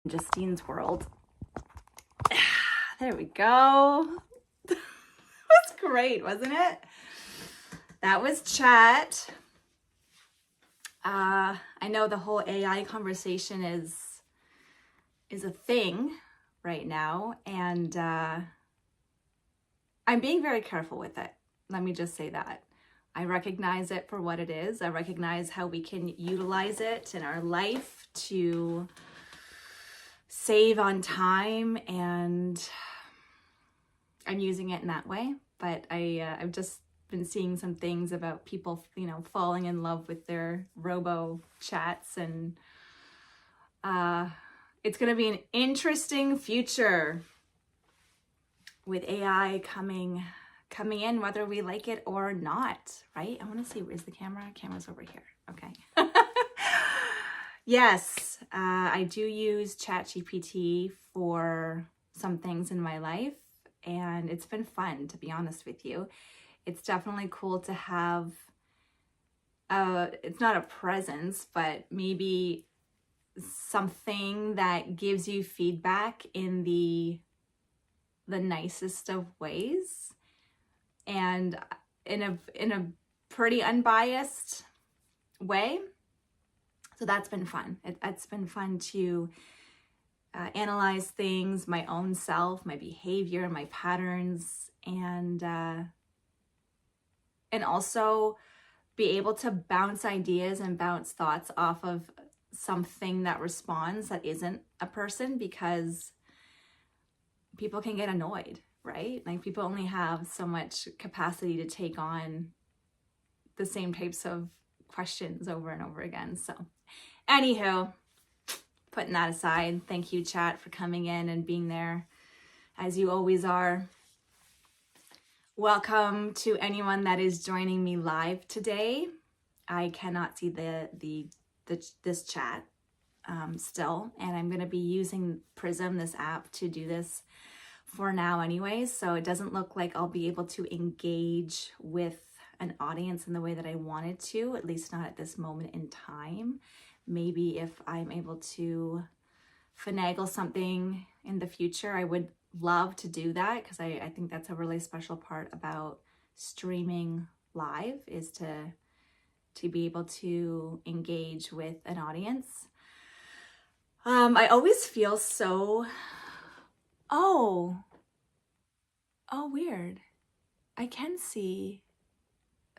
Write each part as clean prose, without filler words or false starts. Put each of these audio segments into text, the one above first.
Justine's world. There we go. That was great, wasn't it? That was chat. I know the whole AI conversation is a thing right now, and I'm being very careful with it. Let me just say that. I recognize it for what it is. I recognize how we can utilize it in our life to save on time, and I'm using it in that way. But I've just been seeing some things about people, falling in love with their robo chats, and it's going to be an interesting future with AI coming in, whether we like it or not, right? I want to see, where's the camera? Camera's over here. Okay. Yes, I do use ChatGPT for some things in my life, and it's been fun, to be honest with you. It's definitely cool to have, it's not a presence, but maybe something that gives you feedback in the nicest of ways, and in a pretty unbiased way. So that's been fun. It's been fun to analyze things, my own self, my behavior, my patterns, and also be able to bounce ideas and bounce thoughts off of something that responds that isn't a person, because people can get annoyed, right? Like, people only have so much capacity to take on the same types of questions over and over again. So anywho, putting that aside, thank you, chat, for coming in and being there as you always are. Welcome to anyone that is joining me live today. I cannot see this chat still, and I'm going to be using Prism, this app, to do this for now anyways, so it doesn't look like I'll be able to engage with an audience in the way that I wanted to, at least not at this moment in time. Maybe if I'm able to finagle something in the future, I would love to do that, because I think that's a really special part about streaming live, is to be able to engage with an audience. I always feel so, oh, weird. I can see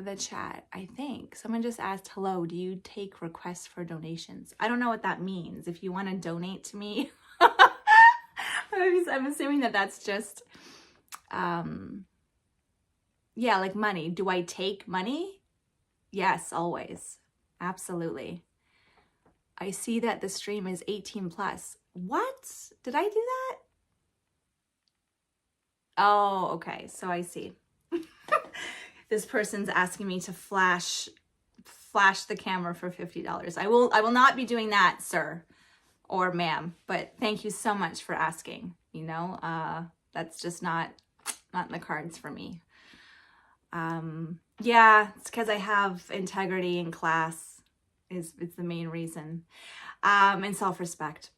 the chat, I think. Someone just asked, hello, do you take requests for donations? I don't know what that means. If you want to donate to me, I'm assuming that that's just, yeah, like money. Do I take money? Yes, always. Absolutely. I see that the stream is 18 plus. What? Did I do that? Oh, okay. So I see. This person's asking me to flash the camera for $50. I will not be doing that, sir or ma'am, but thank you so much for asking. That's just not in the cards for me. Yeah, it's because I have integrity in class it's the main reason, and self-respect.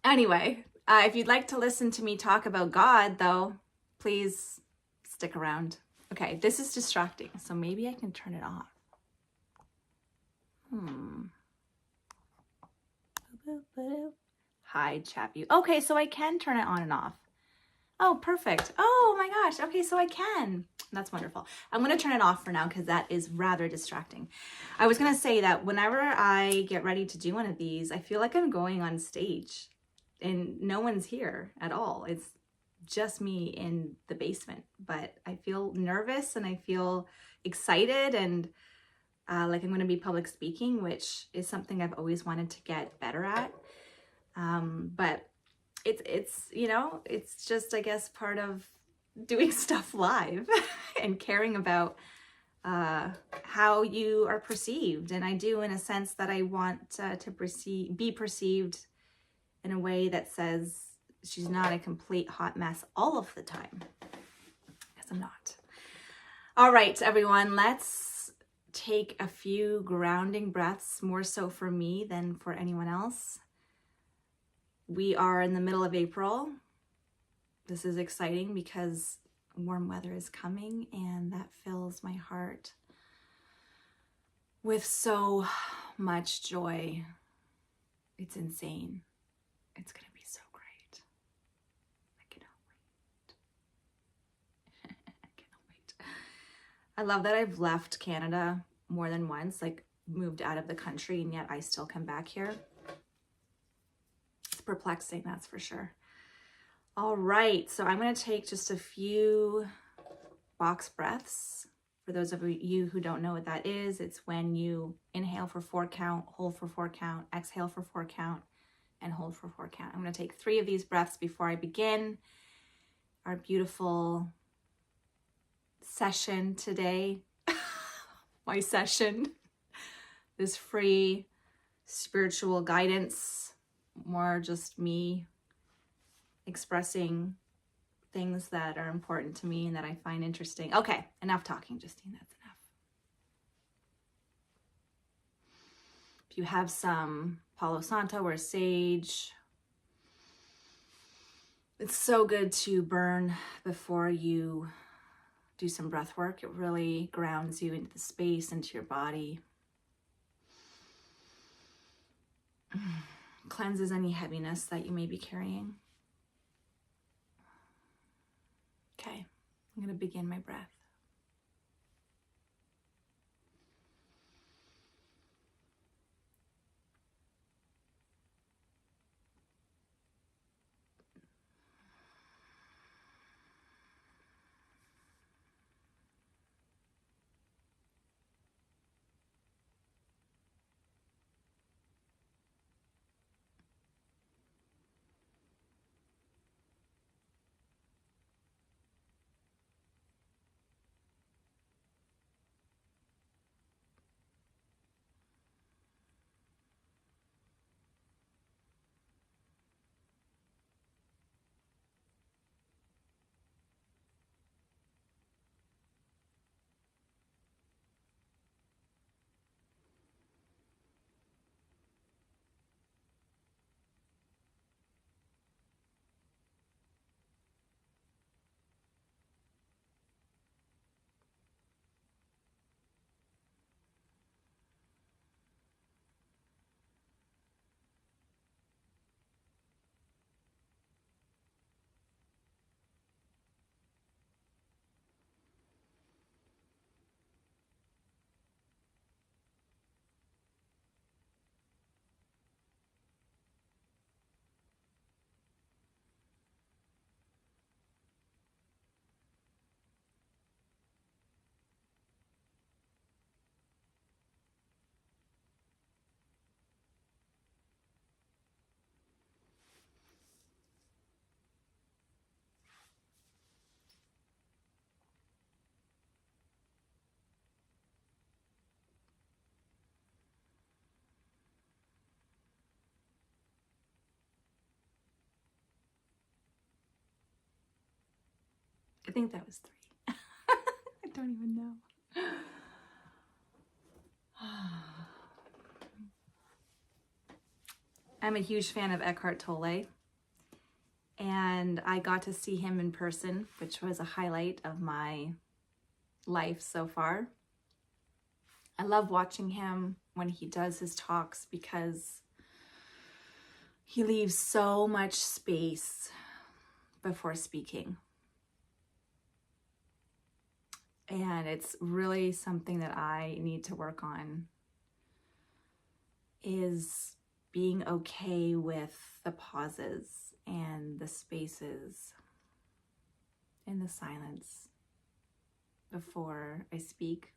Anyway, if you'd like to listen to me talk about God, though, please stick around. Okay, this is distracting, so maybe I can turn it off. Hide chat view. Okay, so I can turn it on and off. Oh, perfect. Oh my gosh. Okay, so I can. That's wonderful. I'm going to turn it off for now, because that is rather distracting. I was going to say that whenever I get ready to do one of these, I feel like I'm going on stage and no one's here at all. It's just me in the basement, but I feel nervous and I feel excited, and like I'm going to be public speaking, which is something I've always wanted to get better at. But it's it's just, I guess, part of doing stuff live and caring about how you are perceived. And I do, in a sense, that I want to be perceived in a way that says she's not a complete hot mess all of the time, because I'm not. All right, everyone, let's take a few grounding breaths, more so for me than for anyone else. We are in the middle of April. This is exciting because warm weather is coming, and that fills my heart with so much joy. It's insane. It's going to be so great. I cannot wait. I cannot wait. I love that I've left Canada more than once, like moved out of the country, and yet I still come back here. It's perplexing, that's for sure. All right, so I'm going to take just a few box breaths. For those of you who don't know what that is, it's when you inhale for 4 count, hold for 4 count, exhale for 4 count, and hold for 4 count. I'm going to take 3 of these breaths before I begin our beautiful session today. My session, this free spiritual guidance, more just me expressing things that are important to me and that I find interesting. Okay, enough talking, Justine, that's enough. If you have some Palo Santo or sage, it's so good to burn before you do some breath work. It really grounds you into the space, into your body. Cleanses any heaviness that you may be carrying. Okay, I'm going to begin my breath. I think that was 3. I don't even know. I'm a huge fan of Eckhart Tolle, and I got to see him in person, which was a highlight of my life so far. I love watching him when he does his talks because he leaves so much space before speaking. And it's really something that I need to work on, is being okay with the pauses and the spaces and the silence before I speak,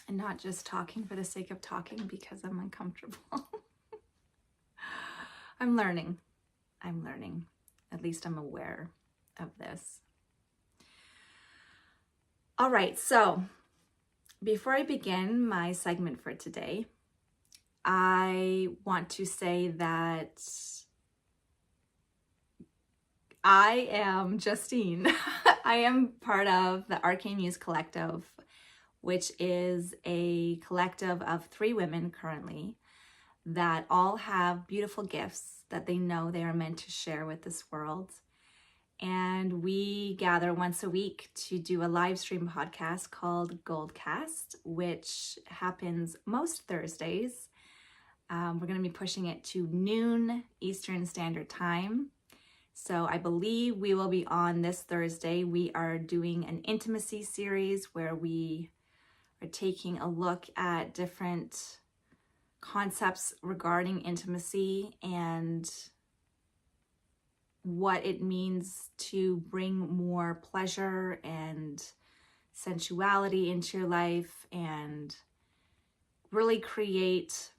and not just talking for the sake of talking because I'm uncomfortable. I'm learning. At least I'm aware of this. All right, so before I begin my segment for today, I want to say that I am Justine. I am part of the Arcane Muse Collective, which is a collective of 3 women currently that all have beautiful gifts that they know they are meant to share with this world. And we gather once a week to do a live stream podcast called Goldcast, which happens most Thursdays. We're going to be pushing it to noon Eastern Standard Time. So I believe we will be on this Thursday. We are doing an intimacy series where we are taking a look at different concepts regarding intimacy and what it means to bring more pleasure and sensuality into your life and really create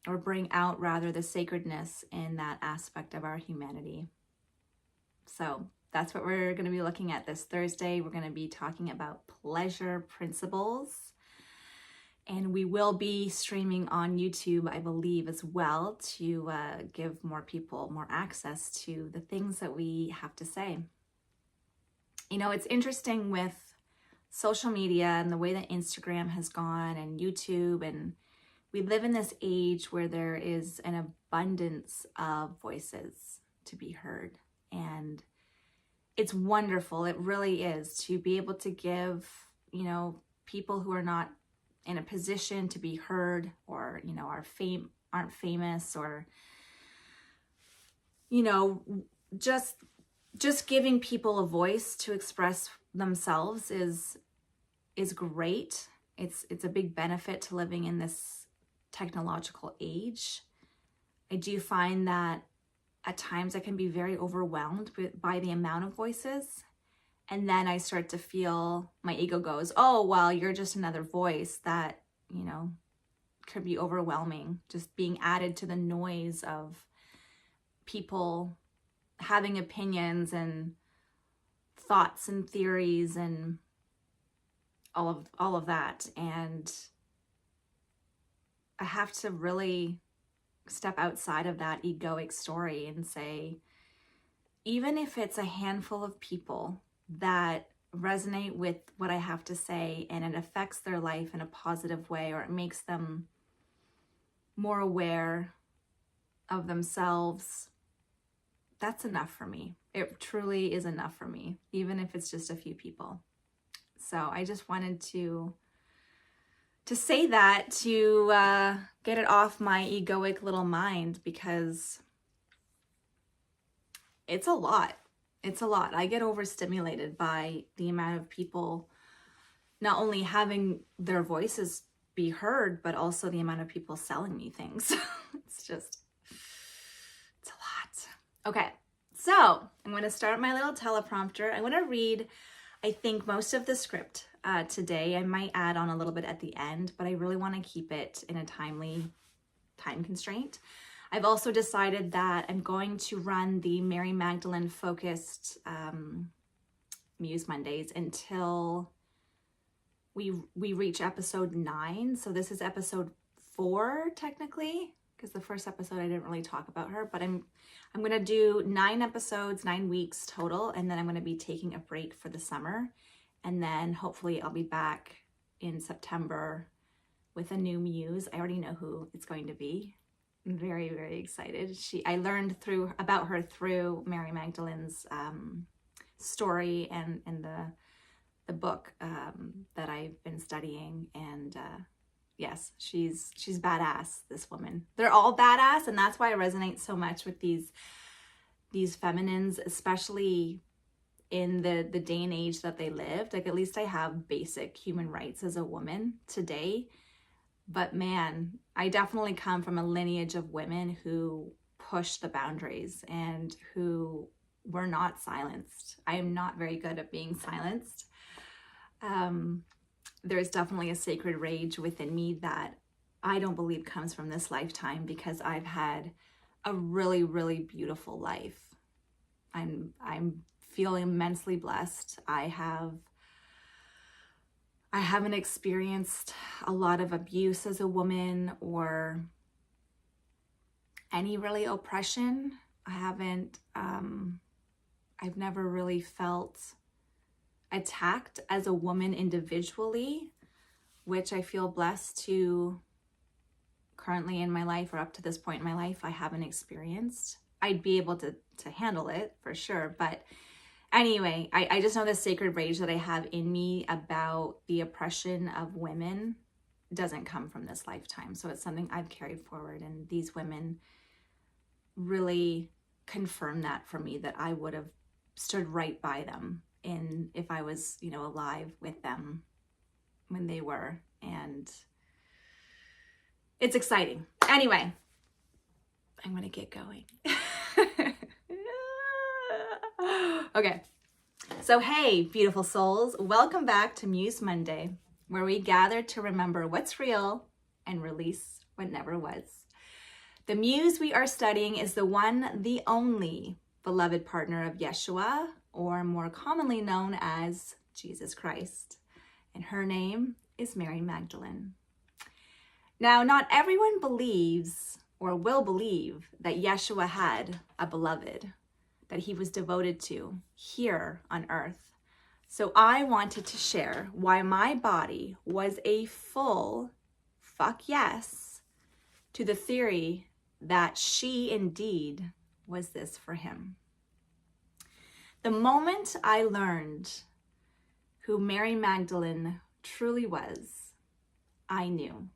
or bring out rather the sacredness in that aspect of our humanity. So that's what we're going to be looking at this Thursday. We're going to be talking about pleasure principles. And we will be streaming on YouTube, I believe, as well, to give more people more access to the things that we have to say. You know, it's interesting with social media and the way that Instagram has gone and YouTube, and we live in this age where there is an abundance of voices to be heard. And it's wonderful. It really is, to be able to give, you know, people who are not in a position to be heard, or, you know, aren't famous, or, you know, just giving people a voice to express themselves is great. It's a big benefit to living in this technological age. I do find that at times I can be very overwhelmed by the amount of voices. And then I start to feel my ego goes, oh, well, you're just another voice that, you know, could be overwhelming, just being added to the noise of people having opinions and thoughts and theories and all of that. And I have to really step outside of that egoic story and say, even if it's a handful of people that resonate with what I have to say and it affects their life in a positive way, or it makes them more aware of themselves, that's enough for me. It truly is enough for me, even if it's just a few people. So I just wanted to say that, to get it off my egoic little mind, because it's a lot. It's a lot. I get overstimulated by the amount of people not only having their voices be heard, but also the amount of people selling me things. it's a lot. Okay, so I'm going to start my little teleprompter. I'm going to read, I think, most of the script today. I might add on a little bit at the end, but I really want to keep it in a timely time constraint. I've also decided that I'm going to run the Mary Magdalene focused Muse Mondays until we reach episode 9. So this is episode 4 technically, because the first episode I didn't really talk about her, but I'm going to do 9 episodes, 9 weeks total, and then I'm going to be taking a break for the summer, and then hopefully I'll be back in September with a new muse. I already know who it's going to be. I'm very, very excited. I learned about her through Mary Magdalene's story and the book that I've been studying. And yes, she's badass, this woman. They're all badass, and that's why I resonate so much with these feminines, especially in the day and age that they lived. Like, at least I have basic human rights as a woman today. But man, I definitely come from a lineage of women who pushed the boundaries and who were not silenced. I am not very good at being silenced. There's definitely a sacred rage within me that I don't believe comes from this lifetime, because I've had a really, really beautiful life. I'm feeling immensely blessed. I haven't experienced a lot of abuse as a woman, or any really oppression. I've never really felt attacked as a woman individually, which I feel blessed to currently in my life or up to this point in my life I haven't experienced. I'd be able to handle it for sure. But anyway, I just know the sacred rage that I have in me about the oppression of women doesn't come from this lifetime. So it's something I've carried forward. And these women really confirm that for me, that I would have stood right by them if I was, alive with them when they were. And it's exciting. Anyway, I'm going to get going. Okay. So, hey, beautiful souls, welcome back to Muse Monday, where we gather to remember what's real and release what never was. The muse we are studying is the one, the only beloved partner of Yeshua, or more commonly known as Jesus Christ. And her name is Mary Magdalene. Now, not everyone believes or will believe that Yeshua had a beloved that he was devoted to here on earth. So I wanted to share why my body was a full fuck yes to the theory that she indeed was this for him. The moment I learned who Mary Magdalene truly was, I knew.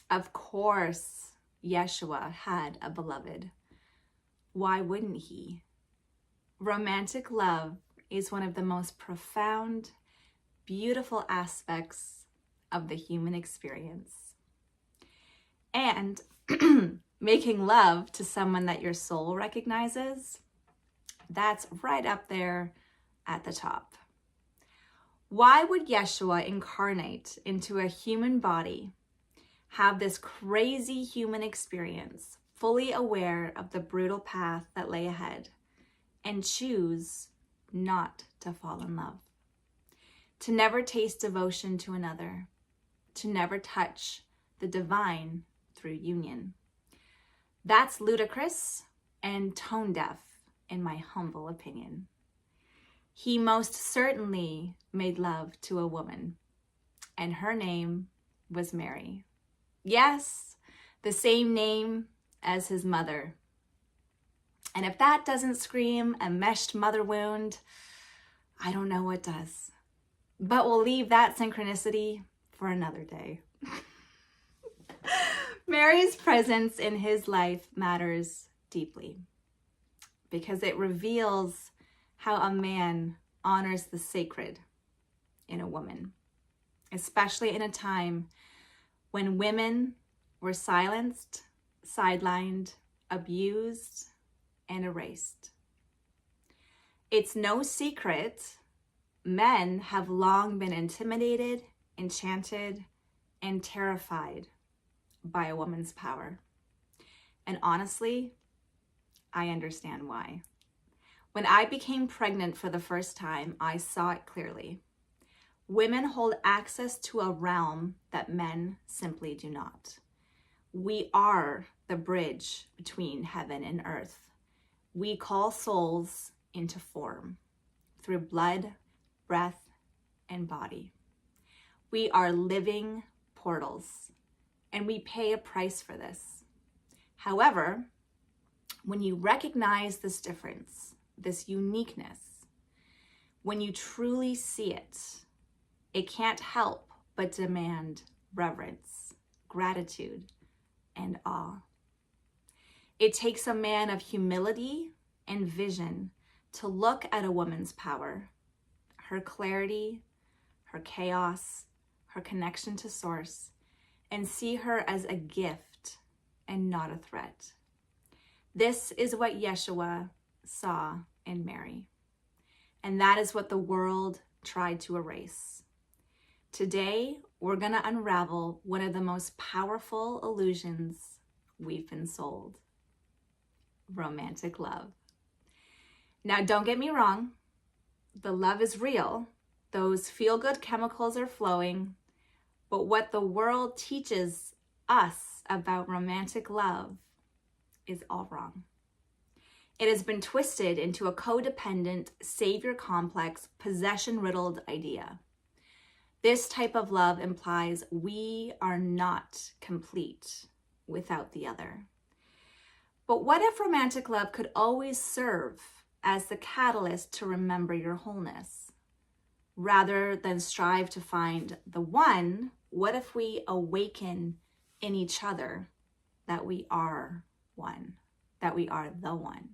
Of course, Yeshua had a beloved. Why wouldn't he? Romantic love is one of the most profound, beautiful aspects of the human experience. And making love to someone that your soul recognizes, that's right up there at the top. Why would Yeshua incarnate into a human body, have this crazy human experience, fully aware of the brutal path that lay ahead, and choose not to fall in love, to never taste devotion to another, to never touch the divine through union? That's ludicrous and tone deaf, in my humble opinion. He most certainly made love to a woman, and her name was Mary. Yes, the same name as his mother. And if that doesn't scream a meshed mother wound, I don't know what does. But we'll leave that synchronicity for another day. Mary's presence in his life matters deeply because it reveals how a man honors the sacred in a woman, especially in a time when women were silenced, sidelined, abused, and erased. It's no secret, men have long been intimidated, enchanted, and terrified by a woman's power. And honestly, I understand why. When I became pregnant for the first time, I saw it clearly. Women hold access to a realm that men simply do not. We are the bridge between heaven and earth. We call souls into form through blood, breath, and body. We are living portals, and we pay a price for this. However, when you recognize this difference, this uniqueness, when you truly see it, it can't help but demand reverence, gratitude, and awe. It takes a man of humility and vision to look at a woman's power, her clarity, her chaos, her connection to source, and see her as a gift and not a threat. This is what Yeshua saw in Mary, and that is what the world tried to erase. Today, we're going to unravel one of the most powerful illusions we've been sold: romantic love. Now, don't get me wrong. The love is real. Those feel-good chemicals are flowing. But what the world teaches us about romantic love is all wrong. It has been twisted into a codependent, savior complex, possession-riddled idea. This type of love implies we are not complete without the other. But what if romantic love could always serve as the catalyst to remember your wholeness? Rather than strive to find the one, what if we awaken in each other that we are one, that we are the one?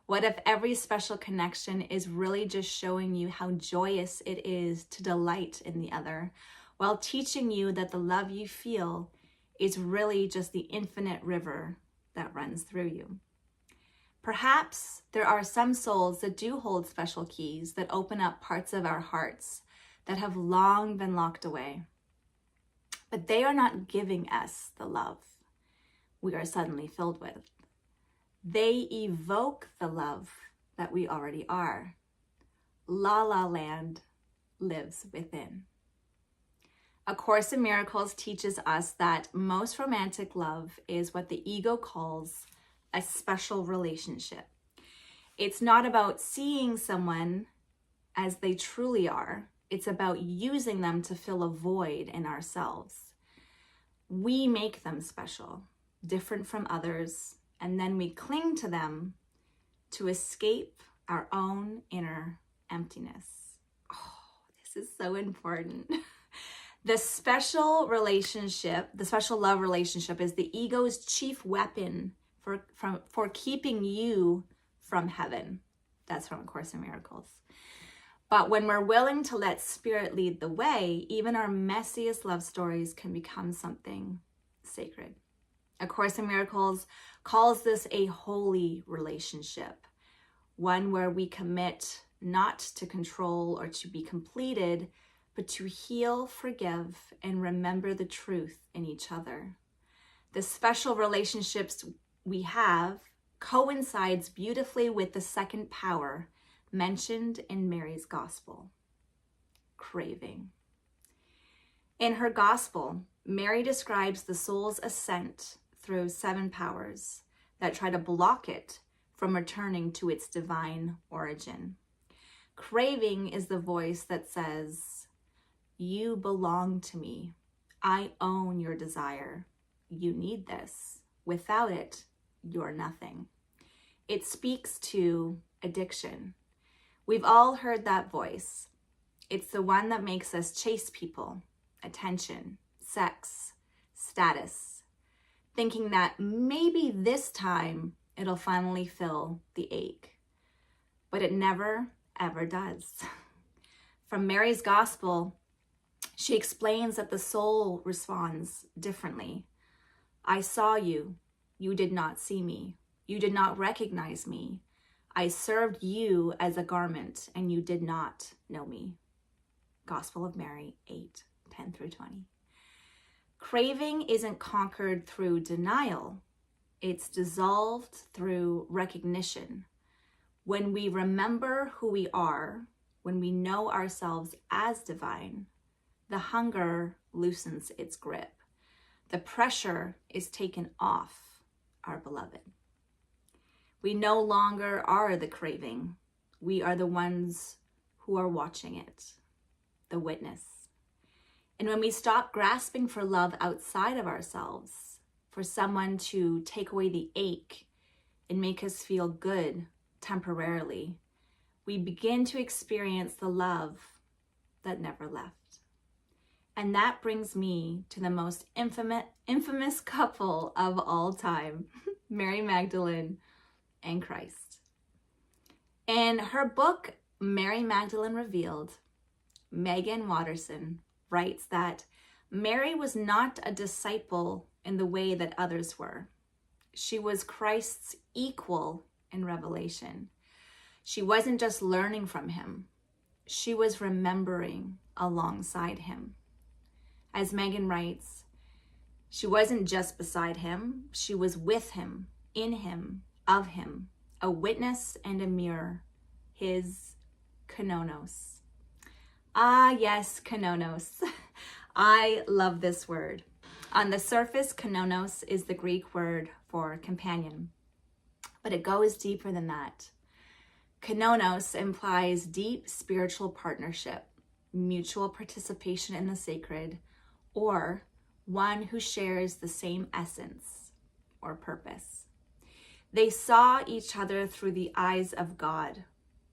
What if every special connection is really just showing you how joyous it is to delight in the other, while teaching you that the love you feel is really just the infinite river that runs through you? Perhaps there are some souls that do hold special keys that open up parts of our hearts that have long been locked away. But they are not giving us the love we are suddenly filled with. They evoke the love that we already are. La La Land lives within. A Course in Miracles teaches us that most romantic love is what the ego calls a special relationship. It's not about seeing someone as they truly are. It's about using them to fill a void in ourselves. We make them special, different from others, and then we cling to them to escape our own inner emptiness. Oh, this is so important. The special relationship, the special love relationship, is the ego's chief weapon for keeping you from heaven. That's from A Course in Miracles. But when we're willing to let Spirit lead the way, even our messiest love stories can become something sacred. A Course in Miracles calls this a holy relationship, one where we commit not to control or to be completed, but to heal, forgive, and remember the truth in each other. The special relationships we have coincides beautifully with the second power mentioned in Mary's gospel, craving. In her gospel, Mary describes the soul's ascent through 7 powers that try to block it from returning to its divine origin. Craving is the voice that says, "You belong to me. I own your desire. You need this. Without it, you're nothing." It speaks to addiction. We've all heard that voice. It's the one that makes us chase people, attention, sex, status, thinking that maybe this time it'll finally fill the ache. But it never, ever does. From Mary's gospel, she explains that the soul responds differently. "I saw you. You did not see me. You did not recognize me. I served you as a garment, and you did not know me." Gospel of Mary 8:10-20. Craving isn't conquered through denial. It's dissolved through recognition. When we remember who we are, when we know ourselves as divine, the hunger loosens its grip. The pressure is taken off our beloved. We no longer are the craving. We are the ones who are watching it, the witness. And when we stop grasping for love outside of ourselves, for someone to take away the ache and make us feel good temporarily, we begin to experience the love that never left. And that brings me to the most infamous couple of all time, Mary Magdalene and Christ. In her book, Mary Magdalene Revealed, Megan Watterson writes that Mary was not a disciple in the way that others were. She was Christ's equal in revelation. She wasn't just learning from him. She was remembering alongside him. As Megan writes, she wasn't just beside him. She was with him, in him, of him, a witness and a mirror, his kenonos. Ah, yes, kenonos. I love this word. On the surface, kenonos is the Greek word for companion, but it goes deeper than that. Kenonos implies deep spiritual partnership, mutual participation in the sacred, or one who shares the same essence or purpose. They saw each other through the eyes of God.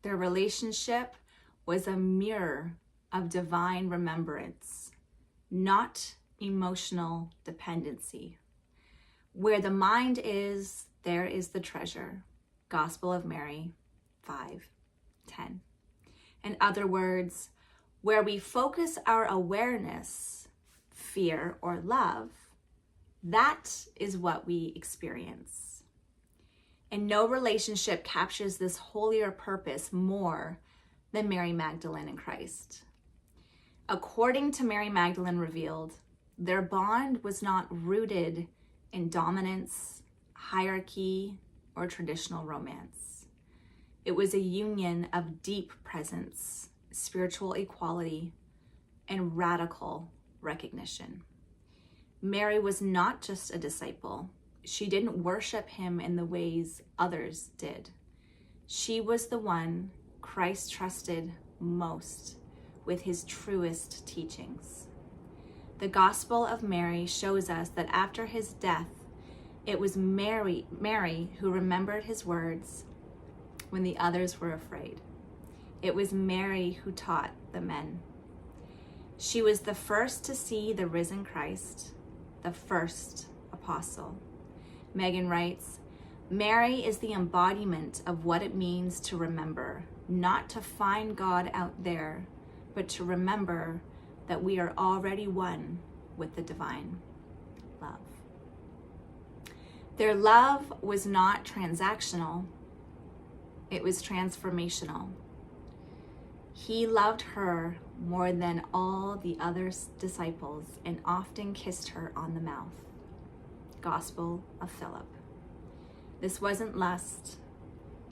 Their relationship was a mirror of divine remembrance, not emotional dependency. Where the mind is, there is the treasure. Gospel of Mary 5:10. In other words, where we focus our awareness, fear, or love, that is what we experience. And no relationship captures this holier purpose more than Mary Magdalene and Christ. According to Mary Magdalene revealed, their bond was not rooted in dominance, hierarchy, or traditional romance. It was a union of deep presence, spiritual equality, and radical recognition. Mary was not just a disciple. She didn't worship him in the ways others did. She was the one Christ trusted most with his truest teachings. The Gospel of Mary shows us that after his death, it was Mary who remembered his words when the others were afraid. It was Mary who taught the men. She was the first to see the risen Christ, the first apostle. Megan writes, Mary is the embodiment of what it means to remember, not to find God out there, but to remember that we are already one with the divine love. Their love was not transactional, it was transformational. He loved her more than all the other disciples and often kissed her on the mouth. Gospel of Philip. This wasn't lust.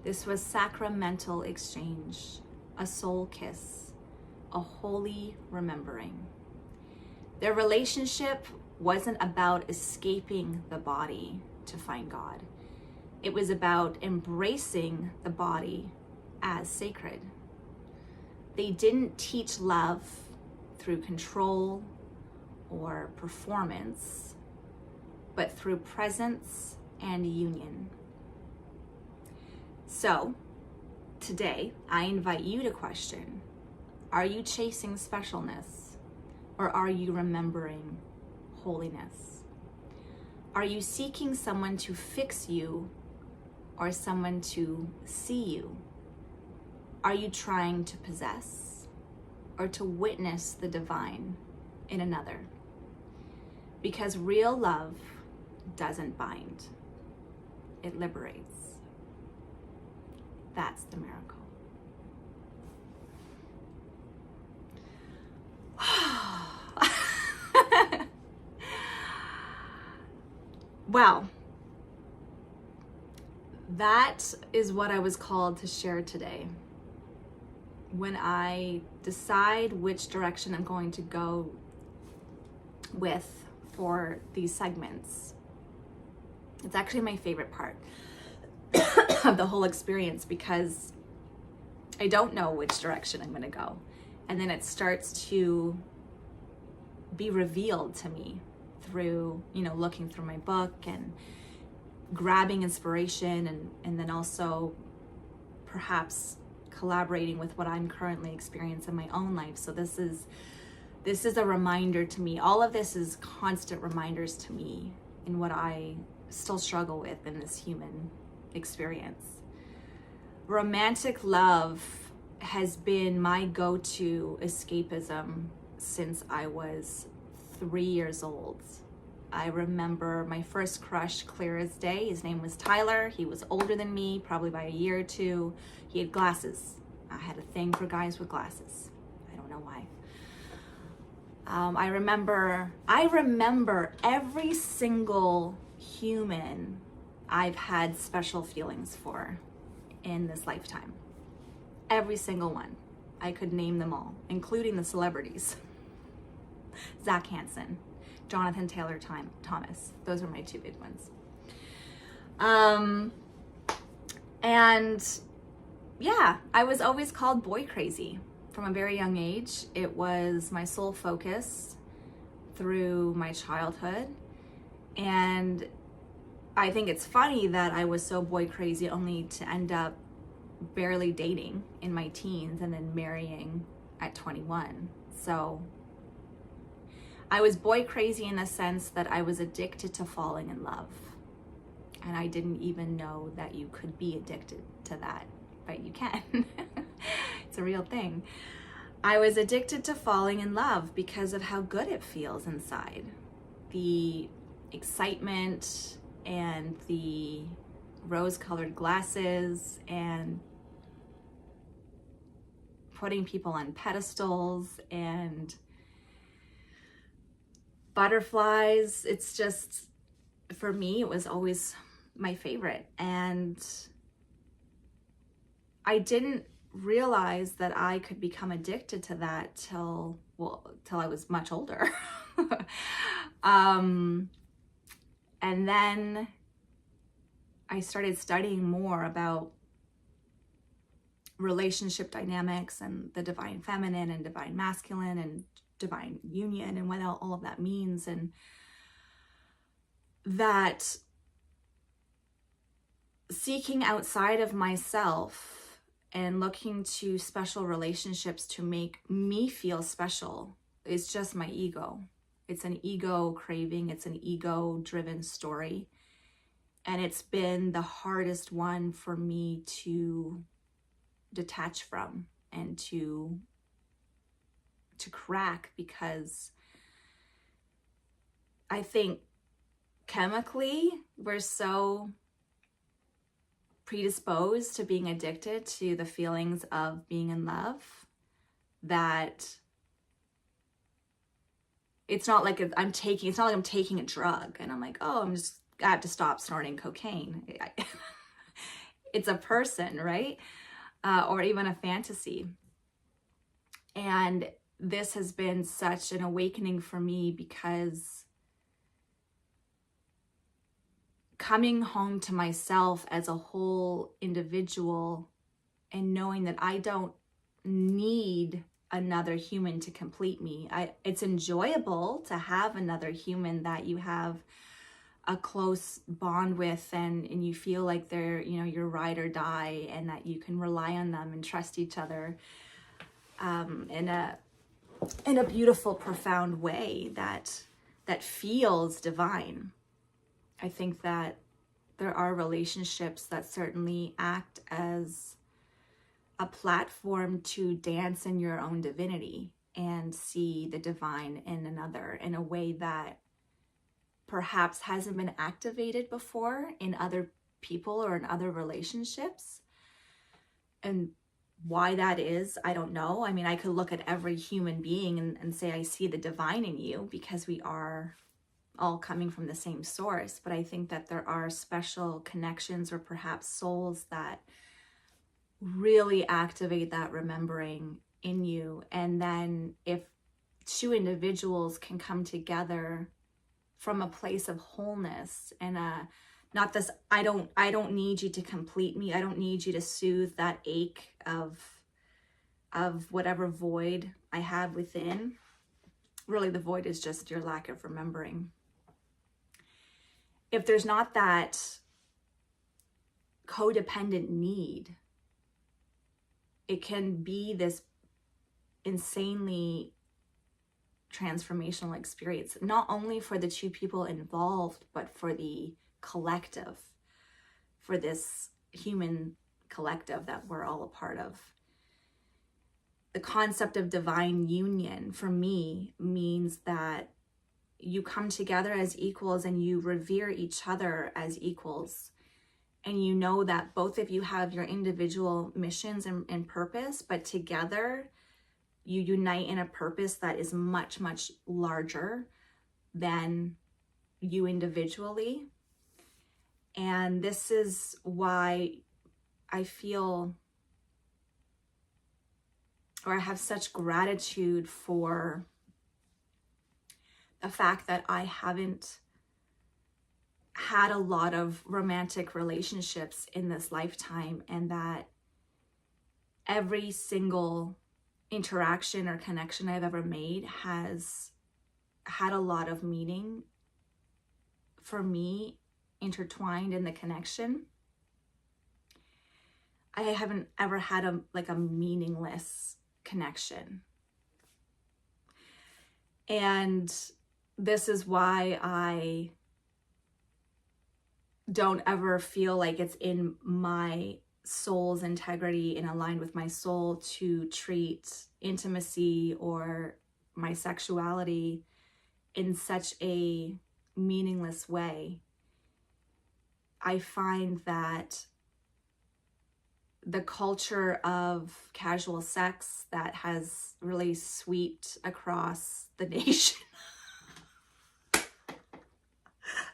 This was sacramental exchange, a soul kiss, a holy remembering. Their relationship wasn't about escaping the body to find God. It was about embracing the body as sacred. They didn't teach love through control or performance, but through presence and union. So, today, I invite you to question, are you chasing specialness or are you remembering holiness? Are you seeking someone to fix you or someone to see you? Are you trying to possess or to witness the divine in another? Because real love doesn't bind, it liberates. That's the miracle. Well, that is what I was called to share today. When I decide which direction I'm going to go with for these segments, it's actually my favorite part of the whole experience because I don't know which direction I'm going to go. And then it starts to be revealed to me through, looking through my book and grabbing inspiration and then also perhaps collaborating with what I'm currently experiencing in my own life. So this is a reminder to me. All of this is constant reminders to me in what I still struggle with in this human experience. Romantic love has been my go-to escapism since I was 3 years old. I remember my first crush clear as day. His name was Tyler. He was older than me, probably by a year or two. He had glasses. I had a thing for guys with glasses. I don't know why. I remember every single human I've had special feelings for in this lifetime. Every single one. I could name them all, including the celebrities. Zach Hansen, Jonathan Taylor Thomas. Those are my two big ones. And yeah, I was always called boy crazy from a very young age. It was my sole focus through my childhood. And I think it's funny that I was so boy crazy only to end up barely dating in my teens and then marrying at 21. So I was boy crazy in the sense that I was addicted to falling in love. And I didn't even know that you could be addicted to that, but you can. It's a real thing. I was addicted to falling in love because of how good it feels inside. The excitement and the rose-colored glasses and putting people on pedestals and butterflies. It's just, for me, it was always my favorite. And I didn't realize that I could become addicted to that till I was much older. And then I started studying more about relationship dynamics and the divine feminine and divine masculine and divine union and what all of that means, and that seeking outside of myself and looking to special relationships to make me feel special is just my ego. It's an ego craving. It's an ego driven story. And it's been the hardest one for me to detach from and to crack, because I think chemically we're so predisposed to being addicted to the feelings of being in love that it's not like I'm taking a drug and I'm like, oh, I have to stop snorting cocaine. It's a person, right? Or even a fantasy. And this has been such an awakening for me, because coming home to myself as a whole individual and knowing that I don't need another human to complete me. It's enjoyable to have another human that you have a close bond with and you feel like they're, your ride or die, and that you can rely on them and trust each other in a beautiful, profound way that feels divine. I think that there are relationships that certainly act as a platform to dance in your own divinity and see the divine in another in a way that perhaps hasn't been activated before in other people or in other relationships. And why that is, I don't know. I mean, I could look at every human being and say, I see the divine in you, because we are all coming from the same source. But I think that there are special connections or perhaps souls that really activate that remembering in you. And then if two individuals can come together from a place of wholeness and not this, I don't need you to complete me. I don't need you to soothe that ache of whatever void I have within. Really, the void is just your lack of remembering. If there's not that codependent need, it can be this insanely transformational experience, not only for the two people involved, but for the collective, for this human collective that we're all a part of. The concept of divine union for me means that you come together as equals and you revere each other as equals. And you know that both of you have your individual missions and purpose, but together you unite in a purpose that is much, much larger than you individually. And this is why I feel, or I have such gratitude for the fact that I haven't had a lot of romantic relationships in this lifetime, and that every single interaction or connection I've ever made has had a lot of meaning for me intertwined in the connection. I haven't ever had a meaningless connection. And this is why I don't ever feel like it's in my soul's integrity and aligned with my soul to treat intimacy or my sexuality in such a meaningless way. I find that the culture of casual sex that has really swept across the nation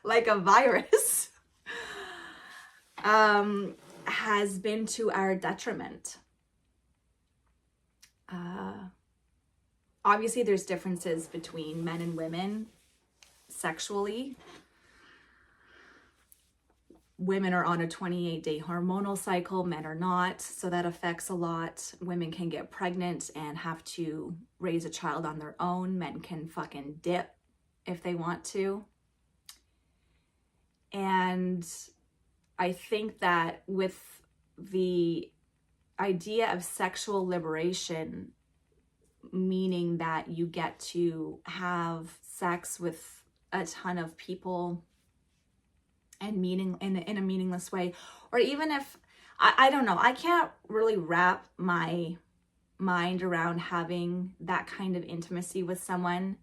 like a virus has been to our detriment. Obviously, there's differences between men and women sexually. Women are on a 28-day hormonal cycle, men are not, so that affects a lot. Women can get pregnant and have to raise a child on their own. Men can fucking dip if they want to. And I think that with the idea of sexual liberation, meaning that you get to have sex with a ton of people and meaning in a meaningless way, or even if I don't know, I can't really wrap my mind around having that kind of intimacy with someone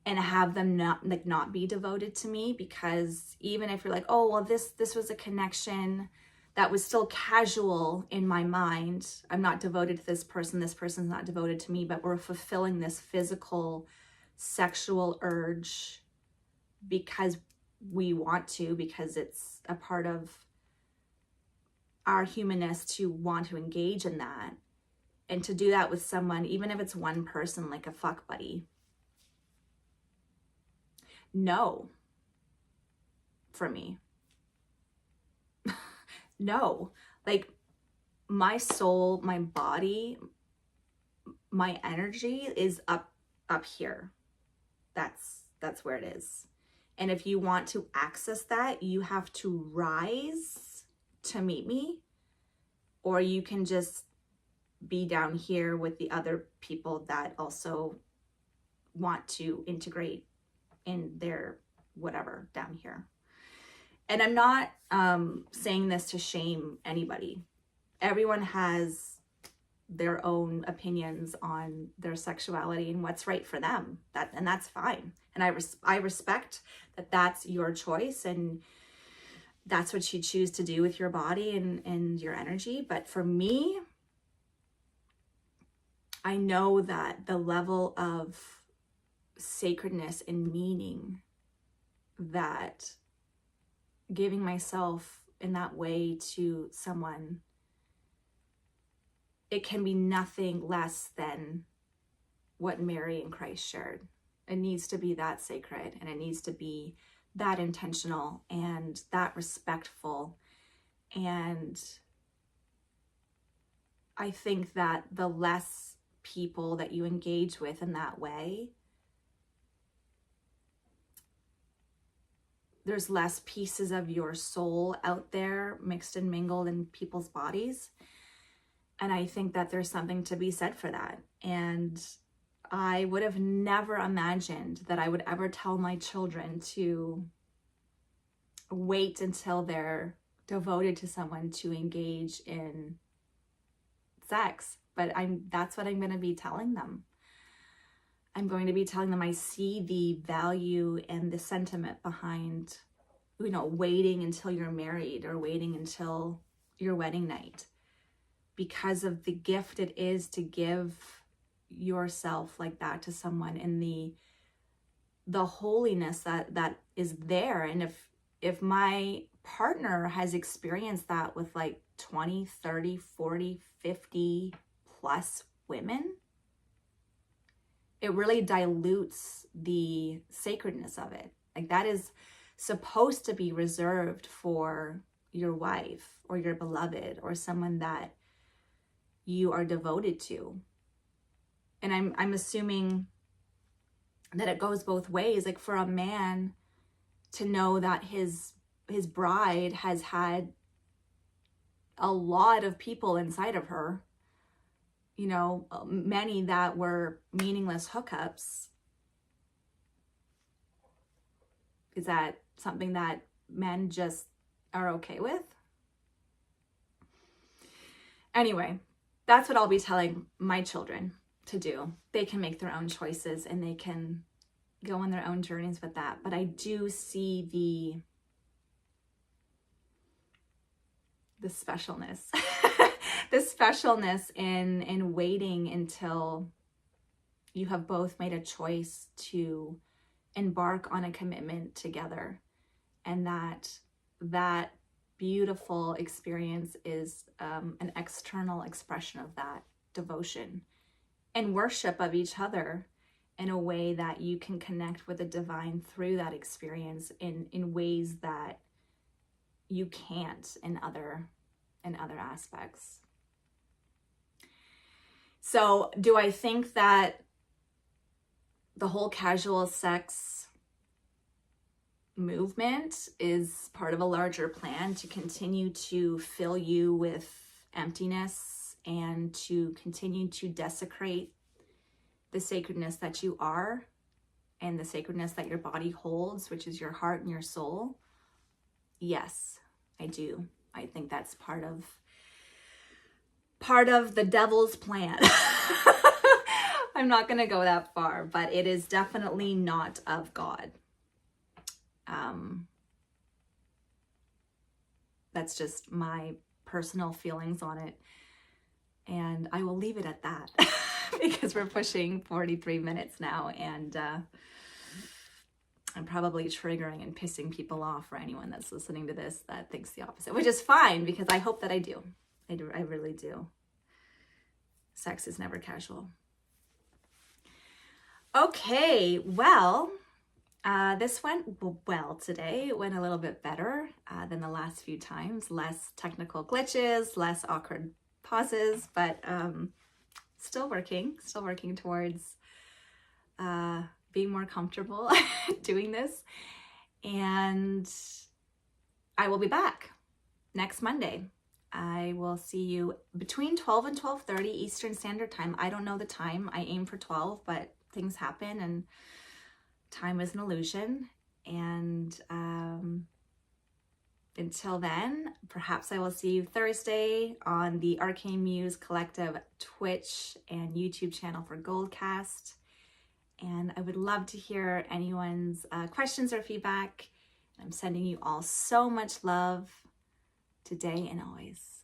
and have them not be devoted to me, because even if you're like, oh well, this was a connection that was still casual in my mind, I'm not devoted to this person's not devoted to me, but we're fulfilling this physical sexual urge because we want to, because it's a part of our humanness to want to engage in that, and to do that with someone, even if it's one person, like a fuck buddy. No, for me. No, like my soul, my body, my energy is up here. That's where it is. And if you want to access that, you have to rise to meet me, or you can just be down here with the other people that also want to integrate in their whatever down here. And I'm not saying this to shame anybody. Everyone has their own opinions on their sexuality and what's right for them. And that's fine. And I respect that that's your choice and that's what you choose to do with your body and your energy. But for me, I know that the level of sacredness and meaning that giving myself in that way to someone, it can be nothing less than what Mary and Christ shared. It needs to be that sacred, and it needs to be that intentional and that respectful. And I think that the less people that you engage with in that way, there's less pieces of your soul out there mixed and mingled in people's bodies. And I think that there's something to be said for that. And I would have never imagined that I would ever tell my children to wait until they're devoted to someone to engage in sex. But that's what I'm going to be telling them. I'm going to be telling them I see the value and the sentiment behind, waiting until you're married or waiting until your wedding night, because of the gift it is to give yourself like that to someone, and the holiness that is there. And if my partner has experienced that with like 20, 30, 40, 50 plus women, it really dilutes the sacredness of it. Like, that is supposed to be reserved for your wife or your beloved or someone that you are devoted to. And I'm assuming that it goes both ways. Like for a man to know that his bride has had a lot of people inside of her, you know, many that were meaningless hookups. Is that something that men just are okay with? Anyway, that's what I'll be telling my children to do. They can make their own choices and they can go on their own journeys with that. But I do see the specialness, the specialness in waiting until you have both made a choice to embark on a commitment together, and that beautiful experience is an external expression of that devotion and worship of each other in a way that you can connect with the divine through that experience in ways that you can't in other aspects. So do I think that the whole casual sex movement is part of a larger plan to continue to fill you with emptiness and to continue to desecrate the sacredness that you are and the sacredness that your body holds, which is your heart and your soul? Yes, I do. I think that's part of the devil's plan. I'm not going to go that far, but it is definitely not of God. That's just my personal feelings on it. And I will leave it at that because we're pushing 43 minutes now, and I'm probably triggering and pissing people off for anyone that's listening to this that thinks the opposite, which is fine because I hope that I do. I really do. Sex is never casual. Okay, well, this went well today. It went a little bit better than the last few times. Less technical glitches, less awkward pauses, but still working towards being more comfortable doing this. And I will be back next Monday. I will see you between 12 and 12:30 Eastern Standard Time. I don't know the time. I aim for 12, but things happen and time is an illusion. And until then, perhaps I will see you Thursday on the Arcane Muse Collective Twitch and YouTube channel for Goldcast. And I would love to hear anyone's questions or feedback. I'm sending you all so much love today and always.